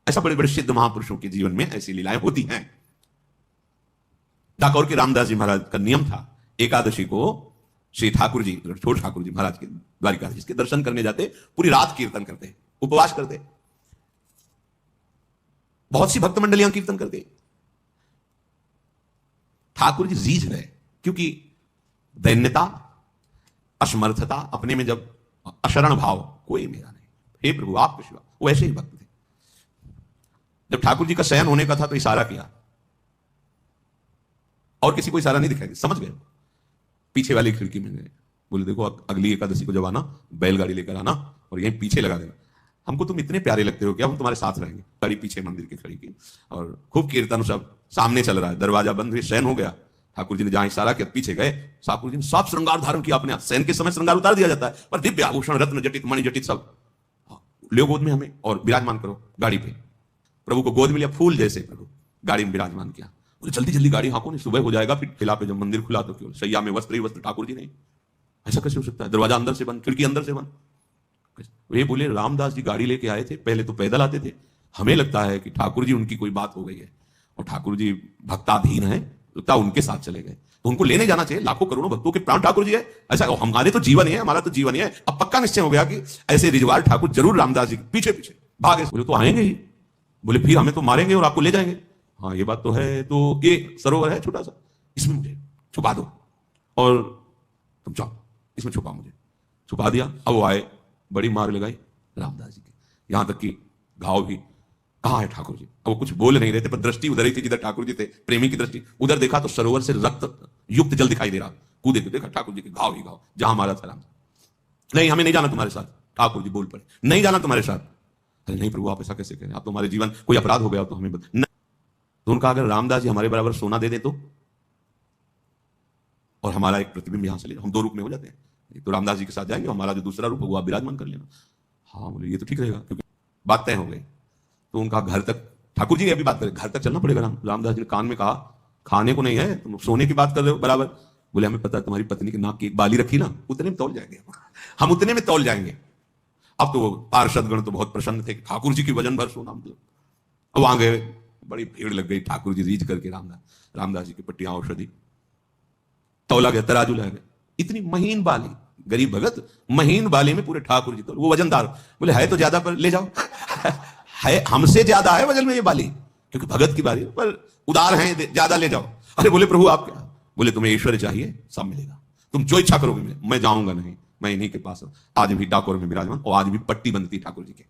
ऐसा बड़े बड़े सिद्ध महापुरुषों के जीवन में ऐसी लीलाएं होती हैं। डाकोर के रामदास जी महाराज का नियम था, एकादशी को श्री ठाकुर जी, छोटे ठाकुर जी महाराज के द्वारिकाधीश के दर्शन करने जाते, पूरी रात कीर्तन करते, उपवास करते, बहुत सी भक्त मंडलियां कीर्तन करते। ठाकुर जी रीझ गए, क्योंकि दैन्यता, असमर्थता, अपने में जब अशरण भाव, कोई मेरा नहीं, हे प्रभु आपके सिवा, वो ऐसे ही भक्त थे। जब ठाकुर जी का शयन होने का था तो इशारा किया, और किसी को इशारा नहीं दिखाई, समझ गए। पीछे वाली खिड़की में गए, बोले देखो अगली एकादशी को जब आना, बैलगाड़ी लेकर आना और यहीं पीछे लगा देना, हमको तुम इतने प्यारे लगते हो क्या, हम तुम्हारे साथ रहेंगे। गाड़ी पीछे मंदिर की खड़ी की और खूब कीर्तन, सब सामने चल रहा है, दरवाजा बंद हुई, शयन हो गया। ठाकुर जी ने जहां इशारा किया पीछे गए, ठाकुर जी ने सब श्रृंगार धारण किया अपने, शयन के समय श्रृंगार उतार दिया जाता है, पर दिव्य आभूषण, रत्न जटित, मणि जटित, सब ले गोद में हमें और विराजमान करो गाड़ी पे। प्रभु को गोद में लिया, फूल जैसे प्रभु गाड़ी में विराजमान किया। बोले जल्दी जल्दी गाड़ी हाँको, नहीं सुबह हो जाएगा, फिर खिला पे जब मंदिर खुला तो क्यों सैया में वस्त्र ही वस्त्र, ठाकुर जी नहीं, ऐसा कैसे हो सकता है, दरवाजा अंदर से बंद, खिड़की अंदर से बंद। ये बोले रामदास जी गाड़ी लेके आए थे, पहले तो पैदल आते थे, हमें लगता है कि ठाकुर जी उनकी कोई बात हो गई है और ठाकुर जी भक्ताधीन है, लगता उनके साथ चले गए, तो उनको लेने जाना चाहिए, लाखों करोड़ों भक्तों के प्राण ठाकुर जी है, ऐसा हमारे तो जीवन है, हमारा तो जीवन है। अब पक्का निश्चय हो गया कि ऐसे रिजवाल ठाकुर जरूर रामदास जी के पीछे पीछे भागे। बोले तो आएंगे ही, बोले फिर हमें तो मारेंगे और आपको ले जाएंगे। हाँ ये बात तो है, तो ये सरोवर है छोटा सा, इसमें मुझे छुपा दो और तुम जाओ, इसमें छुपा, मुझे छुपा दिया। अब वो आए, बड़ी मार लगाई रामदास जी की, यहां तक कि घाव भी, कहां है ठाकुर जी। अब वो कुछ बोल नहीं रहे थे, पर दृष्टि उधर ही थी जिधर ठाकुर जी थे, प्रेमी की दृष्टि उधर देखा तो सरोवर से रक्त युक्त जल दिखाई दे रहा, कूदे तो देखा ठाकुर जी के घाव ही घाव, जहां मारा था राम। नहीं हमें नहीं जाना तुम्हारे साथ, ठाकुर जी बोल पड़े, नहीं जाना तुम्हारे साथ। अरे नहीं प्रभु आप ऐसा कैसे करें, आप तो हमारे जीवन, कोई अपराध हो गया तो हमें तो उनका अगर रामदास जी हमारे बराबर सोना दे दे तो, और हमारा एक प्रतिबिंब यहां से ले, हम दो रूप में हो जाते हैं, तो रामदास जी के साथ जाएंगे, हमारा जो दूसरा रूप है वो आप विराजमान कर लेना। हाँ बोले ये तो ठीक रहेगा, क्योंकि बात तय हो गई। तो उनका घर तक, ठाकुर जी ने अभी बात करें, घर तक चलना पड़ेगा। रामदास जी ने कान में कहा, खाने को नहीं है, तुम सोने की बात कर रहे हो बराबर। बोले हमें पता है तुम्हारी पत्नी की नाक की एक बाली रखी ना, उतने में तौल जाएंगे हम, उतने में तौल जाएंगे। अब तो वो पार्षदगण तो बहुत प्रसन्न थे, ठाकुर जी की वजन भर सोना, मतलब अब वहां गए, बड़ी भीड़ लग गई, ठाकुर जी रीझ करके रामदास जी की पट्टियां औषधि तौला गया, तराजू लाया गया, इतनी महीन बाली, गरीब भगत महीन बाली में पूरे ठाकुर जी तो वो वजनदार। बोले है तो ज्यादा पर ले जाओ है, हमसे ज्यादा है वजन में ये बाली, क्योंकि भगत की बाली, पर उदार है, ज्यादा ले जाओ। अरे बोले प्रभु आप क्या, बोले तुम्हें ईश्वर चाहिए सब मिलेगा, तुम जो इच्छा करोगे मैं जाऊंगा नहीं, मैं इन्हीं के पास आज भी डाकोर में विराजमान, और आज भी पट्टी बंधती ठाकुर जी के।